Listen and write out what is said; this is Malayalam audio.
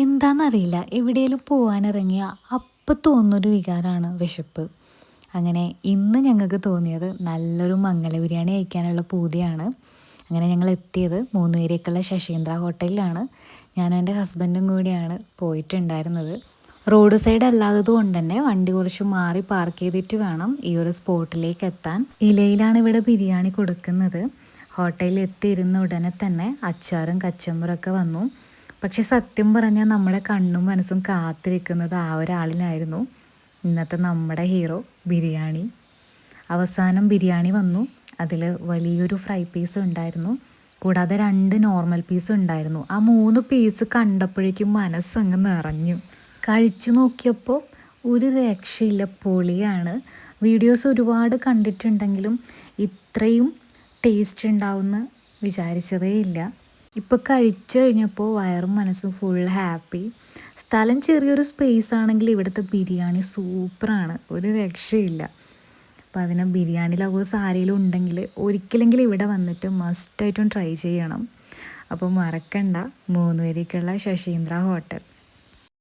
എന്താണെന്നറിയില്ല, എവിടെയെങ്കിലും പോകാനിറങ്ങിയ അപ്പം തോന്നുന്നൊരു വികാരമാണ് വിശപ്പ്. അങ്ങനെ ഇന്ന് ഞങ്ങൾക്ക് തോന്നിയത് നല്ലൊരു മംഗല ബിരിയാണി കഴിക്കാനുള്ള പൂതിയാണ്. അങ്ങനെ ഞങ്ങൾ എത്തിയത് 3 പേരേക്കുള്ള ശശീന്ദ്ര ഹോട്ടലിലാണ്. ഞാനും എൻ്റെ ഹസ്ബൻഡും കൂടിയാണ് പോയിട്ടുണ്ടായിരുന്നത്. റോഡ് സൈഡ് അല്ലാത്തത് കൊണ്ട് തന്നെ വണ്ടി കുറച്ച് മാറി പാർക്ക് ചെയ്തിട്ട് വേണം ഈ ഒരു സ്പോട്ടിലേക്ക് എത്താൻ. ഇലയിലാണ് ഇവിടെ ബിരിയാണി കൊടുക്കുന്നത്. ഹോട്ടലിൽ എത്തിയിരുന്ന ഉടനെ തന്നെ അച്ചാറും കച്ചമ്പറൊക്കെ വന്നു. പക്ഷെ സത്യം പറഞ്ഞാൽ നമ്മുടെ കണ്ണും മനസ്സും കാത്തിരിക്കുന്നത് ആ ഒരാളിനായിരുന്നു, ഇന്നത്തെ നമ്മുടെ ഹീറോ ബിരിയാണി. അവസാനം ബിരിയാണി വന്നു. അതിൽ വലിയൊരു ഫ്രൈ പീസ് ഉണ്ടായിരുന്നു, കൂടാതെ 2 നോർമൽ പീസ് ഉണ്ടായിരുന്നു. ആ 3 പീസ് കണ്ടപ്പോഴേക്കും മനസ്സങ്ങ് നിറഞ്ഞു. കഴിച്ചു നോക്കിയപ്പോൾ ഒരു രക്ഷയില്ല, പൊളിയാണ്. വീഡിയോസ് ഒരുപാട് കണ്ടിട്ടുണ്ടെങ്കിലും ഇത്രയും ടേസ്റ്റ് ഉണ്ടാവുമെന്ന് വിചാരിച്ചതേ ഇല്ല. ഇപ്പോൾ കഴിച്ചു കഴിഞ്ഞപ്പോൾ വയറും മനസ്സും ഫുൾ ഹാപ്പി. സ്ഥലം ചെറിയൊരു സ്പേസ് ആണെങ്കിൽ ഇവിടുത്തെ ബിരിയാണി സൂപ്പറാണ്, ഒരു രക്ഷയില്ല. അപ്പോൾ അതിന് ബിരിയാണി ലവേഴ്സ് ആരെങ്കിലും ഉണ്ടെങ്കിൽ ഒരിക്കലെങ്കിലും ഇവിടെ വന്നിട്ട് മസ്റ്റായിട്ടും ട്രൈ ചെയ്യണം. അപ്പോൾ മറക്കണ്ട, 3 പേരേക്കുള്ള ശശീന്ദ്ര ഹോട്ടൽ.